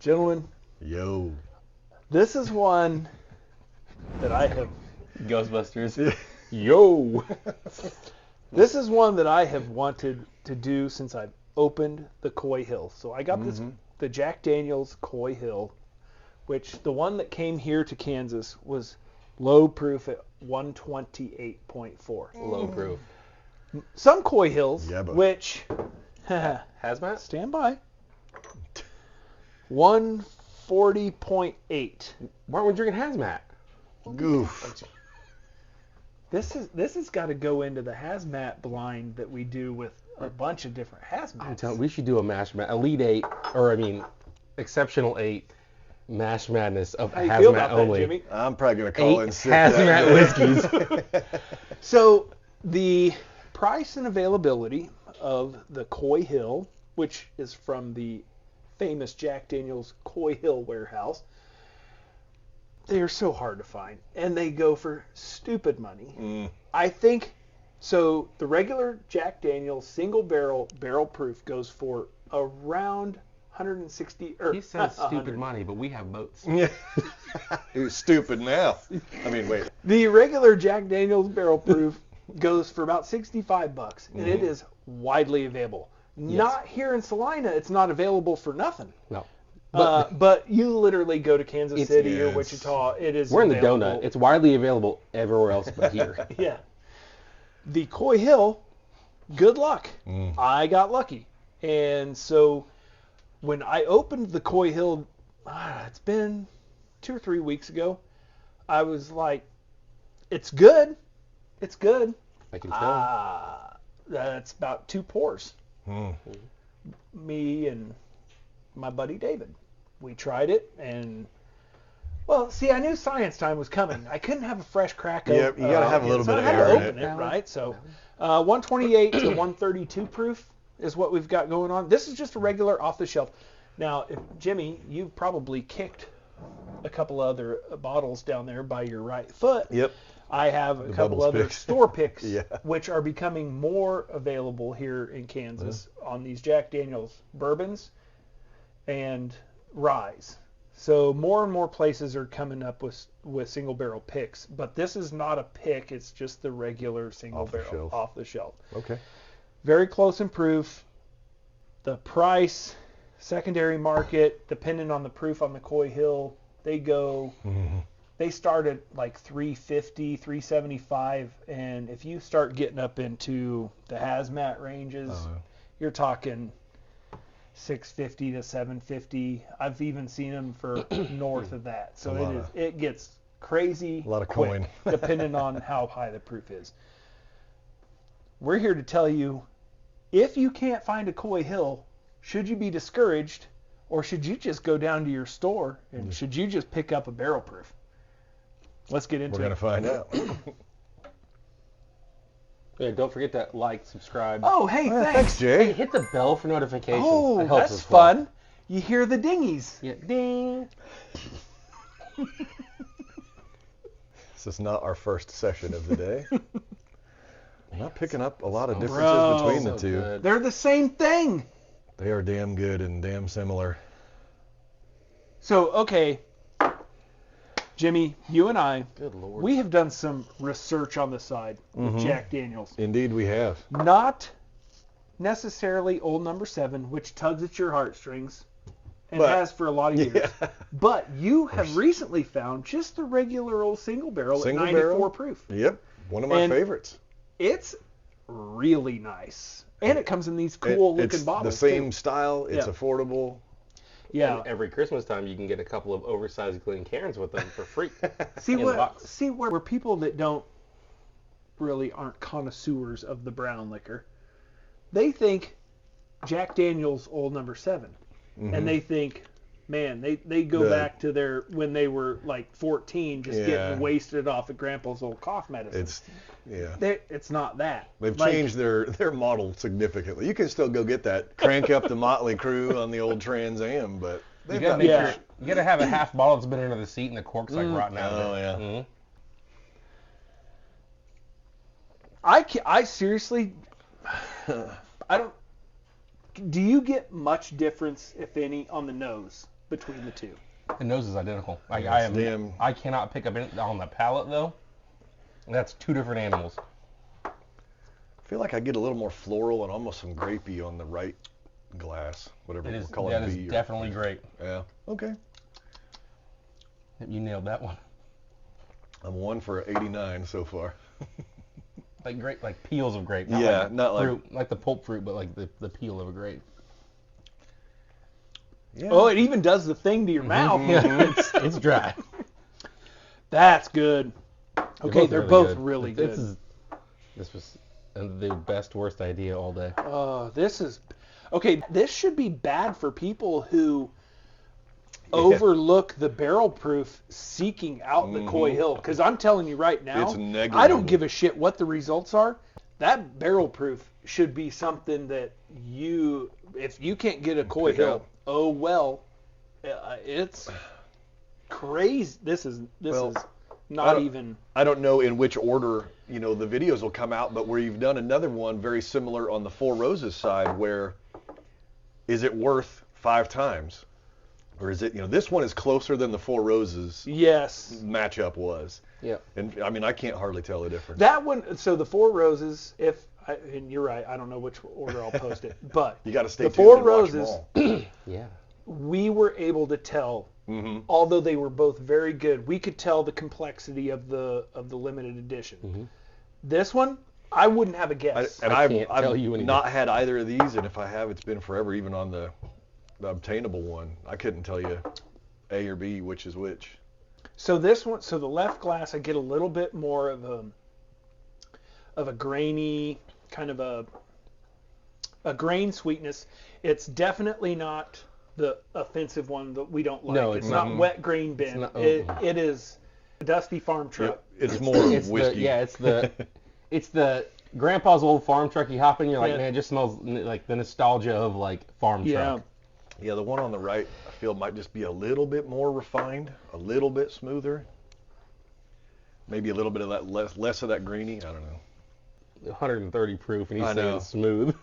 Gentlemen, Yo. this is one that I have... Ghostbusters. Yo! This is one that I have wanted to do since I've opened the Coy Hill. So I got the Jack Daniel's Coy Hill, which the one that came here to Kansas was low proof at 128.4. Low proof. Some Coy Hills, Yeah, but- which... Hazmat? Stand by. 140.8. Why aren't we drinking hazmat? Goof. This has got to go into the hazmat blind that we do with a bunch of different I'm hazmats. telling, we should do a mash mat, Elite 8, Exceptional 8 Mash Madness of How you feel hazmat about only. that, Jimmy? I'm probably going to call 8 in sick. that hazmat day. whiskeys. So the price and availability of the Coy Hill, which is from the famous Jack Daniel's Coy Hill warehouse, they are so hard to find, and they go for stupid money. I think so. The regular Jack Daniel's single barrel proof goes for around 160. Or He says stupid 100. money, but we have boats. Yeah. Who's stupid now? I mean, wait. The regular Jack Daniel's barrel proof goes for about $65, and it is widely available. Not here in Salina. It's not available for nothing. No. But you literally go to Kansas City or yes. Wichita. It is. We're in the available. donut. It's widely available everywhere else but here. Yeah. The Coy Hill, good luck. I got lucky. And so when I opened the Coy Hill, it's been 2 or 3 weeks ago, I was like, it's good. It's good. I can tell. That's about 2 pours. Me and my buddy David. We tried it, and well, see, I knew science time was coming. I couldn't have a fresh crack. Yep, you gotta have a little so bit I of had to air in open it. it, right? So 128 to 132 proof is what we've got going on. This is just a regular off the shelf. Now, if Jimmy, you've probably kicked a couple other bottles down there by your right foot. Yep. I have a couple Bubbles other picks. store picks, Yeah. which are becoming more available here in Kansas on these Jack Daniel's bourbons and ryes. So more and more places are coming up with single barrel picks, but this is not a pick. It's just the regular single Off the barrel shelf. off the shelf. Okay. Very close in proof. The price, secondary market, depending on the proof on the Coy Hill, they go. They start at like $350, $375, and if you start getting up into the hazmat ranges, you're talking $650 to $750. I've even seen them for north of that. So it gets crazy. A lot of quick, coin. depending on how high the proof is. We're here to tell you, if you can't find a Coy Hill, should you be discouraged, or should you just go down to your store and should you just pick up a barrel proof? Let's get into We're it. going to find out. Yeah, don't forget to like, subscribe. Oh, hey, Thanks, thanks. Hey, Jay. hit the bell for notifications. Oh, That helps that's us a lot. fun. You hear the dingies. Yeah, ding. This is not our first session of the day. I'm not picking up a lot of differences Bro. between the So two. good. They're the same thing. They are damn good and damn similar. So, okay, Jimmy, you and I, Good Lord. we have done some research on the side with Jack Daniels. Indeed, we have. Not necessarily Old Number 7, which tugs at your heartstrings and But- has for a lot of years. Yeah. But you have recently found just the regular old single barrel Single at 94 barrel? proof. Yep. One of my And- favorites. It's really nice. And it comes in these cool It's looking bottles. the same too. style. It's Yeah. affordable. Yeah. And every Christmas time, you can get a couple of oversized Glencairns with them for free. See in the what? box. See where people that don't really aren't connoisseurs of the brown liquor, they think Jack Daniel's Old Number 7, and they think, man, they go back to their when they were like 14, just Yeah. getting wasted off of Grandpa's old cough medicine. It's not that. They've Like, changed their model significantly. You can still go get that, crank up the Motley Crue on the old Trans Am, but You they've gotta, got make Yeah. sure, you gotta have a half bottle that's been under the seat and the cork's like rotten out Oh, of it. yeah. Mhm. I seriously, I don't. Do you get much difference, if any, on the nose between the two. The nose is identical. Damn. I cannot pick up anything on the palate though. That's two different animals. I feel like I get a little more floral and almost some grapey on the right glass, whatever we're calling it. That is definitely grape. Yeah. Okay. You nailed that one. I'm 1 for 89 so far. Like grape, like peels of grape. Yeah, not fruit, like the pulp fruit, but like the peel of a grape. Yeah. Oh, it even does the thing to your mouth. Yeah, it's dry. That's good. Okay, they're both good. really good. This was the best worst idea all day. This is okay. This should be bad for people who overlook the barrel proof seeking out the Coy Hill. Because I'm telling you right now, It's negligible. I don't give a shit what the results are. That barrel proof should be something that if you can't get a Coy Pick Hill, out. oh well, it's crazy. This is not even. I don't know in which order, the videos will come out, but where you've done another one very similar on the Four Roses side, where is it worth 5 times? Or is it, this one is closer than the Four Roses Yes. matchup was. Yeah. And I mean, I can't hardly tell the difference. That one, so the Four Roses, and you're right, I don't know which order I'll post it, but You got to stay the tuned Four and watch them Roses, all. Yeah. we were able to tell, although they were both very good, we could tell the complexity of the limited edition. This one, I wouldn't have a guess. I can't tell you I've anything. not had either of these, and if I have, it's been forever, even on the obtainable one. I couldn't tell you A or B, which is which. So this one, so the left glass, I get a little bit more of a grainy, kind of a grain sweetness. It's definitely not the offensive one that we don't like. No, it's it's not not. wet grain bin. not- It is a dusty farm truck. It's more It's whiskey. it's the grandpa's old farm truck. You hop in, you're like, Yeah. man, it just smells like the nostalgia of like farm Yeah. truck. Yeah, the one on the right, I feel might just be a little bit more refined, a little bit smoother. Maybe a little bit of that less of that greeny. I don't know. 130 proof, and he's I saying know. it's smooth.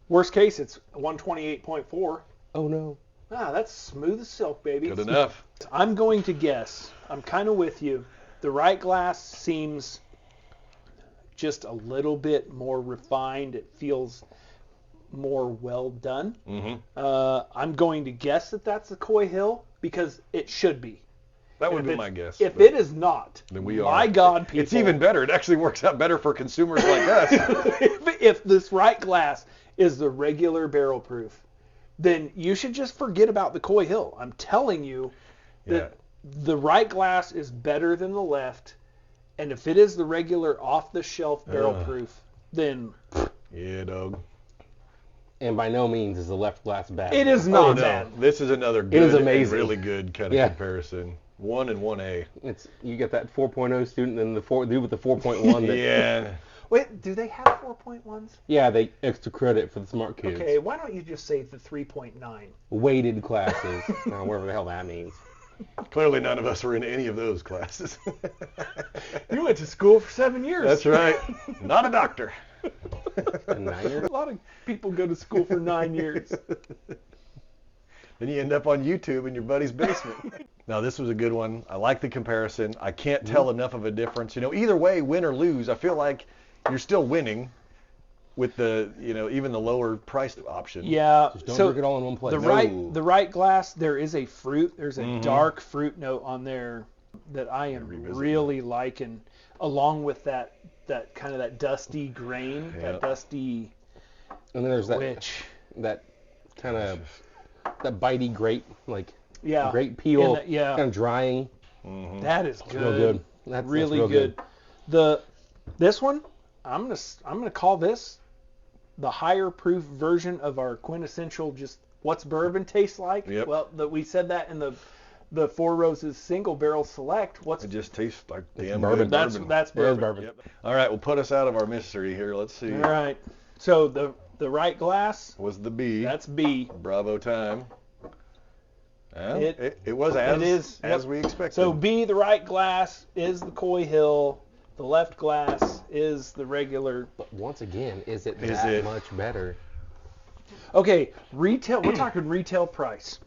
Worst case, it's 128.4. Oh no. That's smooth as silk, baby. Good enough. I'm going to guess. I'm kind of with you. The right glass seems just a little bit more refined. It feels more well done. I'm going to guess that that's the Coy Hill because it should be. That would If be it- my guess. If but it is not, then we my are. God, people. It's even better. It actually works out better for consumers like us. if this right glass is the regular barrel proof, then you should just forget about the Coy Hill. I'm telling you that the right glass is better than the left, and if it is the regular off-the-shelf barrel proof, then Yeah, dog. And by no means is the left glass bad. it is Oh, not no. bad. This is another good is amazing. and really good kind of Yeah. comparison. 1 and 1A. It's you get that 4.0 student and the dude with the 4.1. That, Yeah. Wait, do they have 4.1s? Yeah, they extra credit for the smart kids. Okay, why don't you just say the 3.9? Weighted classes, whatever the hell that means. Clearly none of us were in any of those classes. You went to school for 7 years. That's right. Not a doctor. A niner? A lot of people go to school for 9 years. Then you end up on YouTube in your buddy's basement. Now, this was a good one. I like the comparison. I can't tell enough of a difference. Either way, win or lose, I feel like you're still winning with the, even the lower priced option. Yeah. Just don't so drink it all in one place. No. the right glass, there is a fruit. There's a dark fruit note on there that I am really liking, along with that kind of that dusty grain, that dusty And then there's that which. kind of that bitey grape, like Yeah. grape peel, And yeah. kind of drying. That is good. Real good. That's really real good. This one, I'm gonna call this the higher proof version of our quintessential just what's bourbon taste like. Yep. Well, we said that in the Four Roses single barrel select. It just tastes like damn bourbon. good That's bourbon. that's It is bourbon. bourbon. Yep. All right, well, put us out of our mystery here. Let's see. All right. So the right glass, Was the B. that's B. Bravo time. Well, It- it was it is, as yep. we expected. So B, the right glass is the Coy Hill. The left glass is the regular. But once again, is it Is that it- much better? Okay, retail. We're talking retail price.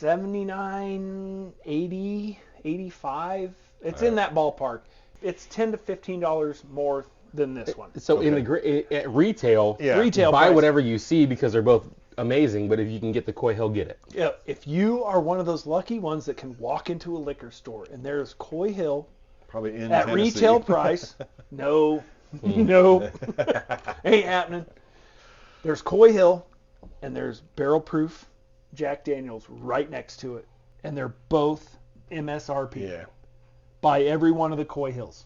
$79, $80, $85. It's in that ballpark. It's $10 to $15 more than this one. So at retail, Retail buy price. whatever you see because they're both amazing. But if you can get the Coy Hill, get it. Yeah, if you are one of those lucky ones that can walk into a liquor store and there's Coy Hill Probably in at Tennessee. retail price, no, ain't happening. There's Coy Hill and there's barrel proof Jack Daniels right next to it, and they're both MSRP. Yeah. Buy every one of the Coy Hills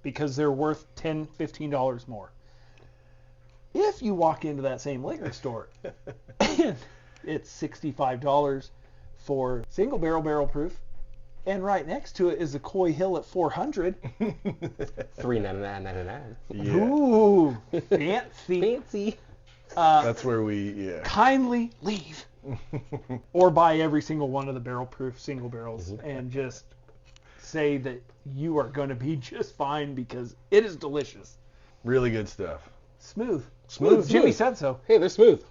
because they're worth $10, $15 more. If you walk into that same liquor store, it's $65 for single barrel proof, and right next to it is the Coy Hill at $400. $3.99.99. Yeah. Ooh, fancy. Fancy. That's where we, Kindly leave. Or buy every single one of the barrel proof single barrels and just say that you are going to be just fine because it is delicious. Really good stuff. Smooth. Smooth. Jimmy said so. Hey, they're smooth.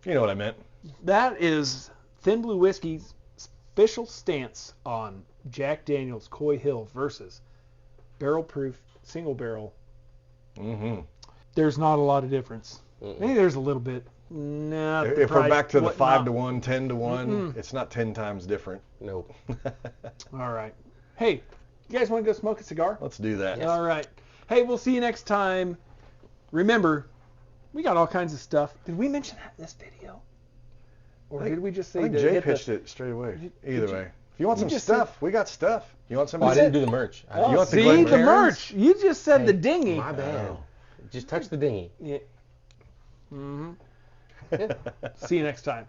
You know what I meant. That is Thin Blue Whiskey's official stance on Jack Daniel's Coy Hill versus barrel proof single barrel. Mm-hmm. There's not a lot of difference. Maybe there's a little bit. Nah, the If we're price, back to the whatnot. 5 to 1, 10 to 1, it's not 10 times different. Nope. All right. Hey, you guys want to go smoke a cigar? Let's do that. All right. Hey, we'll see you next time. Remember, we got all kinds of stuff. Did we mention that in this video? Or did we just say I think to Jay hit pitched the... it straight away. Did Either you- way. If you want some just stuff, we got stuff. You want some? Oh, I didn't do the merch. You want the See, Glen the Cairns? merch. You just said the Hey, dinghy. My bad. Just touch the dinghy. Yeah. See you next time.